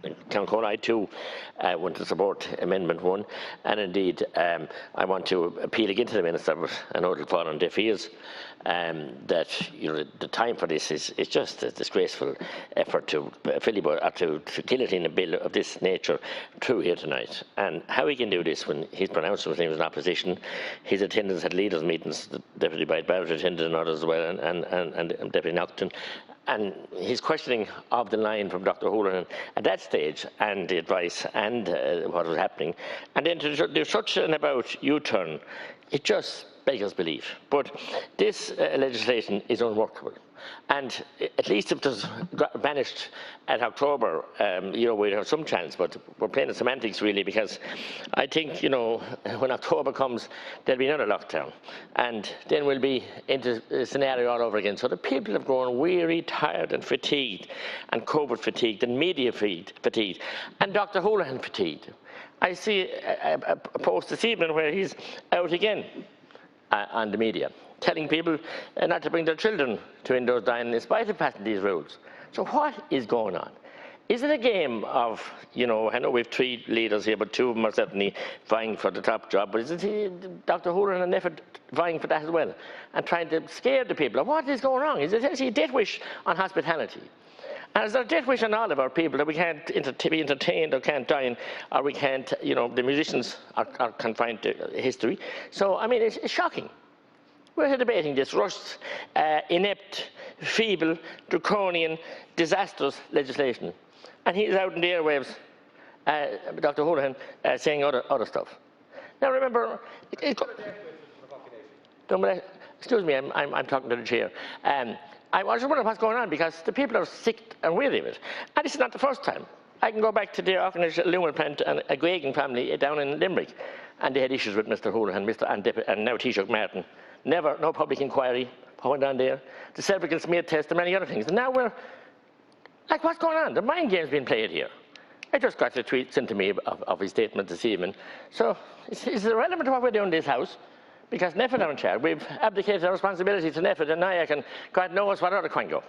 I too want to support Amendment 1, and indeed I want to appeal again to the Minister, but I know it'll fall on deaf ears, that the time for this is just a disgraceful effort to guillotine a bill of this nature through here tonight. And how he can do this when he's pronounced when he was in opposition, his attendance at leaders' meetings, the Deputy Barrett attended and others as well, and Deputy Nocton, and his questioning of the line from Dr. Holohan at that stage, and the advice and what was happening, and then to do such an about U-turn, it just beggars belief. But this legislation is unworkable. And at least if it was banished at October, we'd have some chance, but we're playing the semantics really, because I think, when October comes, there'll be another lockdown. And then we'll be into a scenario all over again. So the people have grown weary, tired and fatigued, and COVID fatigued, and media fatigued, and Dr. Holohan fatigued. I see a post this evening where he's out again on the media, telling people not to bring their children to indoors dining in spite of passing these rules. So what is going on? Is it a game of, I know we've 3 leaders here, but 2 of them are certainly vying for the top job, but is it Dr. Holohan and Nefford vying for that as well, and trying to scare the people? What is going wrong? Is it actually a death wish on hospitality? And is there a death wish on all of our people that we can't be entertained or can't dine, or we can't, the musicians are confined to history. So, I mean, it's shocking. We're debating this rushed, inept, feeble, draconian, disastrous legislation. And he's out in the airwaves, Dr. Holohan, saying other stuff. Now remember, excuse me, I'm talking to the chair. I was wondering what's going on, because the people are sick and weary of it. And this is not the first time. I can go back to the Auchinlesh aluminum plant and a Gagan family down in Limerick, and they had issues with Mr. Holohan and now Taoiseach Martin. No public inquiry went on there. The cervical smear test and many other things. And now we're like, what's going on? The mind game's being played here. I just got a tweet sent to me of his statement this evening. So it's irrelevant to what we're doing in this house, because Nefford are in charge. We've abdicated our responsibility to Nefford and Nayak, and God knows what other quango.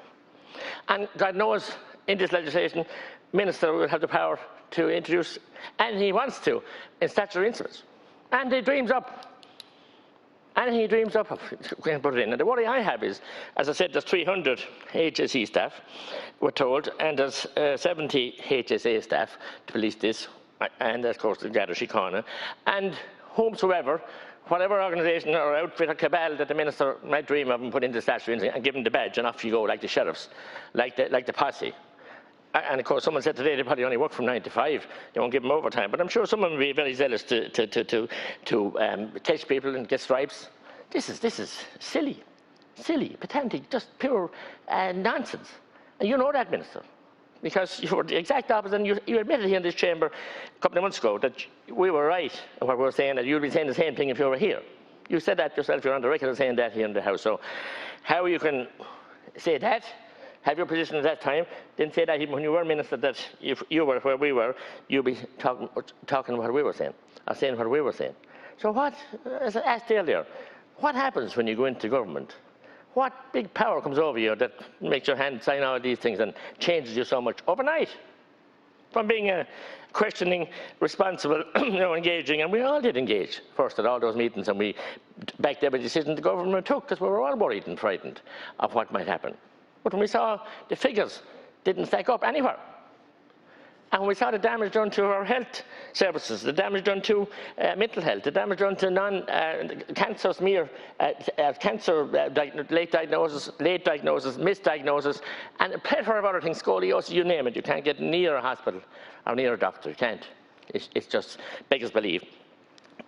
And God knows, in this legislation, Minister will have the power to introduce, and he wants to, in statutory instruments. And he dreams up. And he dreams up of put it in. And the worry I have is, as I said, there's 300 HSE staff, we're told, and there's 70 HSA staff to police this, and of course the Garda Síochána, and whomsoever, whatever organisation or outfit or cabal that the Minister might dream of and put into statutory and give them the badge and off you go, like the sheriffs, like the posse. And of course, someone said today they probably only work from 9 to 5. They won't give them overtime. But I'm sure someone will be very zealous to catch people and get stripes. This is silly, pedantic, just pure nonsense. And you know that, Minister, because you were the exact opposite. And you admitted here in this chamber a couple of months ago that we were right in what we were saying, that you'd be saying the same thing if you were here. You said that yourself. You're on the record of saying that here in the House. So how you can say that, have your position at that time, didn't say that even when you were Minister, that if you were where we were, you'd be talking what we were saying, or saying what we were saying. So what, as I asked earlier, what happens when you go into government? What big power comes over you that makes your hand sign all these things and changes you so much overnight? From being a questioning, responsible, engaging, and we all did engage first at all those meetings, and we backed every decision the government took, because we were all worried and frightened of what might happen. But when we saw the figures didn't stack up anywhere, and when we saw the damage done to our health services, the damage done to mental health, the damage done to cancer smear, late diagnosis, misdiagnosis, and a plethora of other things, scoliosis, you name it. You can't get near a hospital or near a doctor. You can't. It's just beggars belief.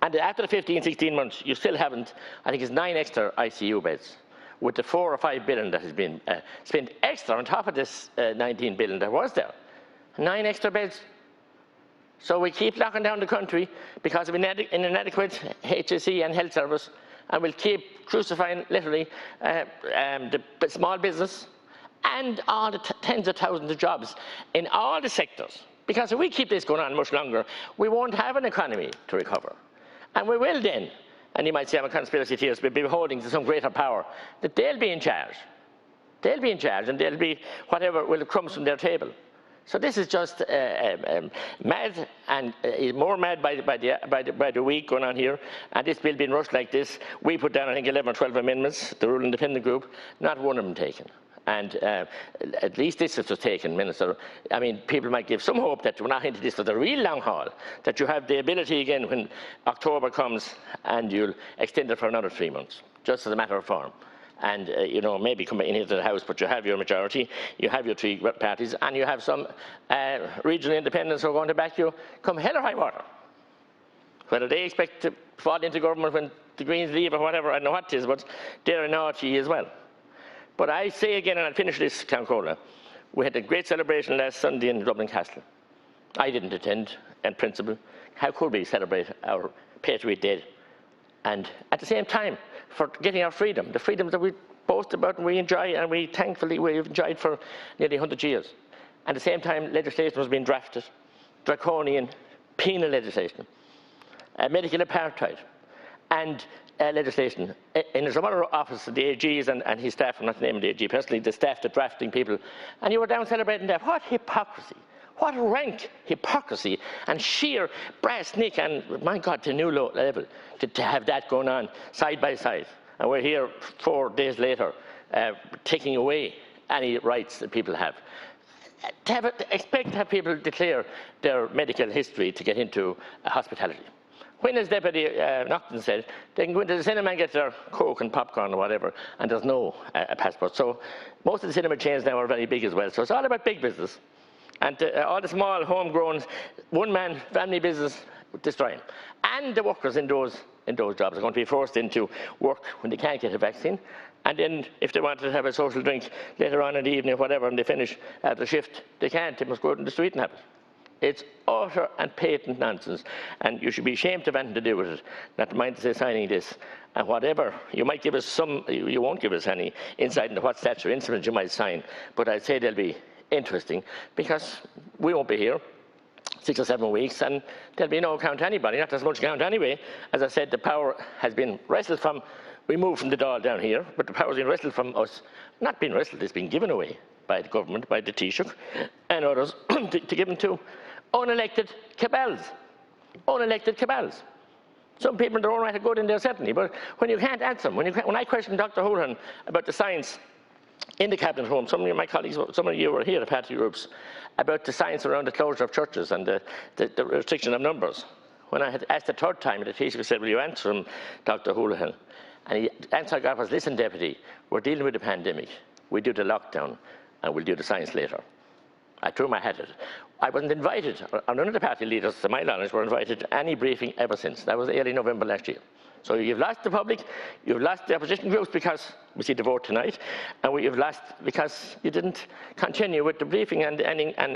And after the 15, 16 months, you still haven't, I think it's 9 extra ICU beds, with the 4 or 5 billion that has been spent extra on top of this 19 billion that was there. 9 extra beds. So we keep locking down the country because of inadequate HSE and health service, and we'll keep crucifying, literally, the small business and all the tens of thousands of jobs in all the sectors. Because if we keep this going on much longer, we won't have an economy to recover. And we will then, and you might say I'm a conspiracy theorist, we'll be beholding to some greater power, that they'll be in charge. They'll be in charge, and they'll be whatever will crumbs from their table. So this is just mad, and more mad by the week going on here. And this bill being rushed like this, we put down I think 11 or 12 amendments, the Rural Independent Group, not one of them taken. And at least this was taken, Minister. I mean, people might give some hope that we're not into this for the real long haul, that you have the ability again when October comes and you'll extend it for another 3 months, just as a matter of form. And, you know, maybe come in here to the House, but you have your majority, you have your 3 parties, and you have some regional independents who are going to back you come hell or high water. Whether they expect to fall into government when the Greens leave or whatever, I don't know what it is, but they're a naughty as well. But I say again, and I'll finish this, Councillor, we had a great celebration last Sunday in Dublin Castle. I didn't attend, in principle. How could we celebrate our patriot dead? And at the same time, for getting our freedom, the freedoms that we boast about and we enjoy, and we thankfully we've enjoyed for nearly 100 years. At the same time, legislation was being drafted, draconian, penal legislation, medical apartheid, and legislation. In some other office, the AGs and his staff, I'm not naming the AG personally, the staff, the drafting people, and you were down celebrating that. What hypocrisy! What rank hypocrisy and sheer brass neck, and my God, to a new level, to have that going on side by side. And we're here 4 days later, taking away any rights that people have. Expect to have people declare their medical history to get into hospitality. When, as Deputy Naughton said, they can go into the cinema and get their Coke and popcorn or whatever, and there's no passport. So most of the cinema chains now are very big as well. So it's all about big business. And all the small, homegrown, one-man family business destroying. And the workers in those jobs are going to be forced into work when they can't get a vaccine. And then if they want to have a social drink later on in the evening or whatever, and they finish the shift, they can't. They must go out in the street and have it. It's utter and patent nonsense. And you should be ashamed to have anything to do with it. Not to mind to say signing this. And whatever, you might give us some, you won't give us any insight into what statute or instrument you might sign. But I'd say they'll be interesting, because we won't be here 6 or 7 weeks, and there'll be no account to anybody, not as much account anyway. As I said, the power has been wrestled from, we moved from the Dáil down here, but the power's been wrestled from us. Not been wrestled, it's been given away by the government, by the Taoiseach and others, to give them to unelected cabals. Unelected cabals. Some people in their own right are good in there, certainly, but when you can't answer them, when I questioned Dr. Houlihan about the science in the Cabinet Room, some of my colleagues, some of you were here, the party groups, about the science around the closure of churches and the restriction of numbers. When I had asked the 3rd time, the Taoiseach said, will you answer him, Dr. Houlihan? And the answer I got was, listen, Deputy, we're dealing with a pandemic. We do the lockdown, and we'll do the science later. I threw my hat at it. I wasn't invited, or none of the party leaders, to my knowledge, were invited to any briefing ever since. That was early November last year. So you've lost the public, you've lost the opposition groups because we see the vote tonight, and you've lost because you didn't continue with the briefing and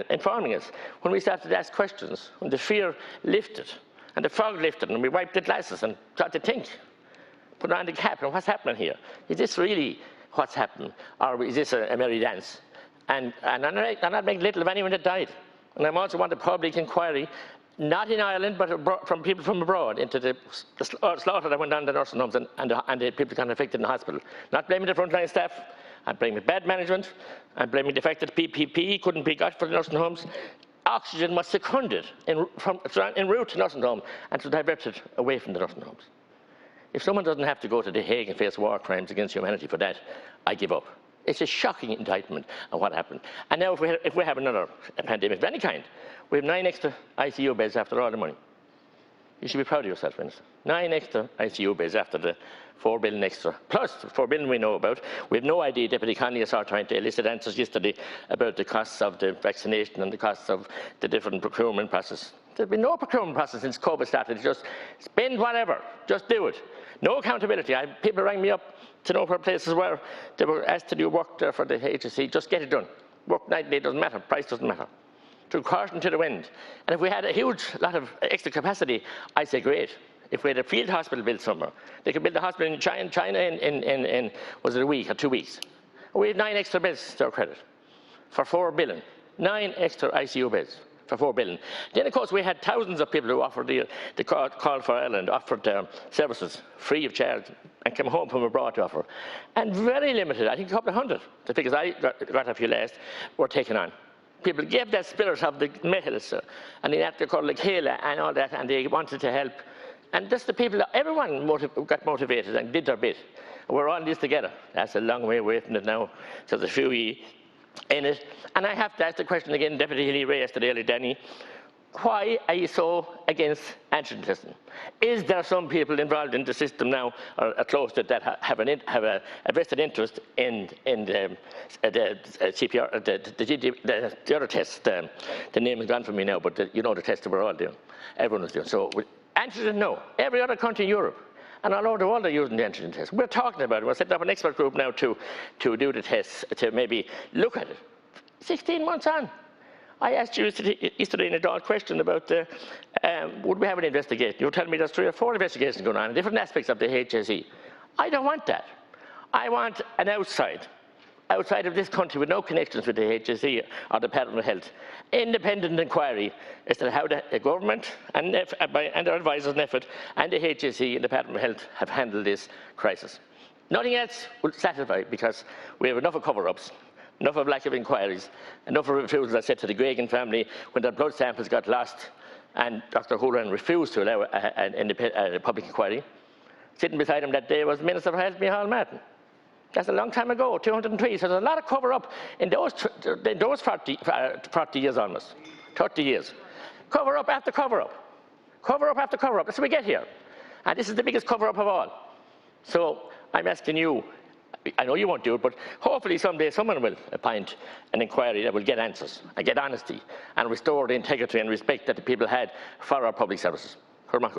informing us. When we started to ask questions, when the fear lifted, and the fog lifted, and we wiped the glasses and tried to think, put on the cap, and what's happening here? Is this really what's happened, or is this a merry dance? And I'm not making little of anyone that died. And I also want a public inquiry, not in Ireland, but from people from abroad, into the slaughter that went on in the nursing homes and the people got affected in the hospital. Not blaming the frontline staff, I'm blaming bad management, I'm blaming the fact that PPE couldn't be got for the nursing homes. Oxygen was seconded en route to nursing home and was diverted away from the nursing homes. If someone doesn't have to go to The Hague and face war crimes against humanity for that, I give up. It's a shocking indictment of what happened. And now if we have another pandemic of any kind, we have 9 extra ICU beds after all the money. You should be proud of yourself, Minister. 9 extra ICU beds after the 4 billion extra, plus the 4 billion we know about. We have no idea. Deputy Connolly saw trying to elicit answers yesterday about the costs of the vaccination and the costs of the different procurement process. There's been no procurement process since COVID started. It's just spend whatever, just do it. No accountability. People rang me up to know where places where they were asked to do work there for the HSE. Just get it done. Work night and day doesn't matter. Price doesn't matter. To caution to the wind. And if we had a huge lot of extra capacity, I'd say great. If we had a field hospital built somewhere, they could build a hospital in China in was it a week or 2 weeks? We had 9 extra beds to our credit for 4 billion. 9 extra ICU beds for 4 billion. Then, of course, we had thousands of people who offered the call for Ireland, offered services free of charge, and came home from abroad to offer. And very limited, I think a couple of hundred, the figures I got off you last, were taken on. people gave that spirit of the metals and the Athletical Kayla and all that, and they wanted to help. And just the people, everyone got motivated and did their bit. We're all in this together. That's a long way away from it now. So there's a few in it. And I have to ask the question again, Deputy Hilly raised today earlier, Danny. Why are you so against antigen testing? Is there some people involved in the system now, or close to that, have a vested interest in the CPR, the other test? The name is gone from me now, but you know the test that we're all doing. Everyone is doing. So antigen, no. Every other country in Europe and all over the world are using the antigen test. We're talking about it. We're setting up an expert group now to do the tests, to maybe look at it. 16 months on. I asked you yesterday in a Dáil question about would we have an investigation? You were telling me there's 3 or 4 investigations going on in different aspects of the HSE. I don't want that. I want an outside of this country with no connections with the HSE or the Department of Health, independent inquiry as to how the government and their advisors and effort and the HSE and the Department of Health have handled this crisis. Nothing else will satisfy, because we have enough of cover-ups, enough of lack of inquiries, enough of refusals, I said, to the Gregan family when their blood samples got lost and Dr. Houlihan refused to allow a public inquiry. Sitting beside him that day was Minister for Health, Micheál Martin. That's a long time ago, 203. So there's a lot of cover-up in those 40 years almost, 30 years. Cover-up after cover-up. Cover-up after cover-up. That's what we get here. And this is the biggest cover-up of all. So I'm asking you, I know you won't do it, but hopefully someday someone will appoint an inquiry that will get answers and get honesty and restore the integrity and respect that the people had for our public services. Cormac.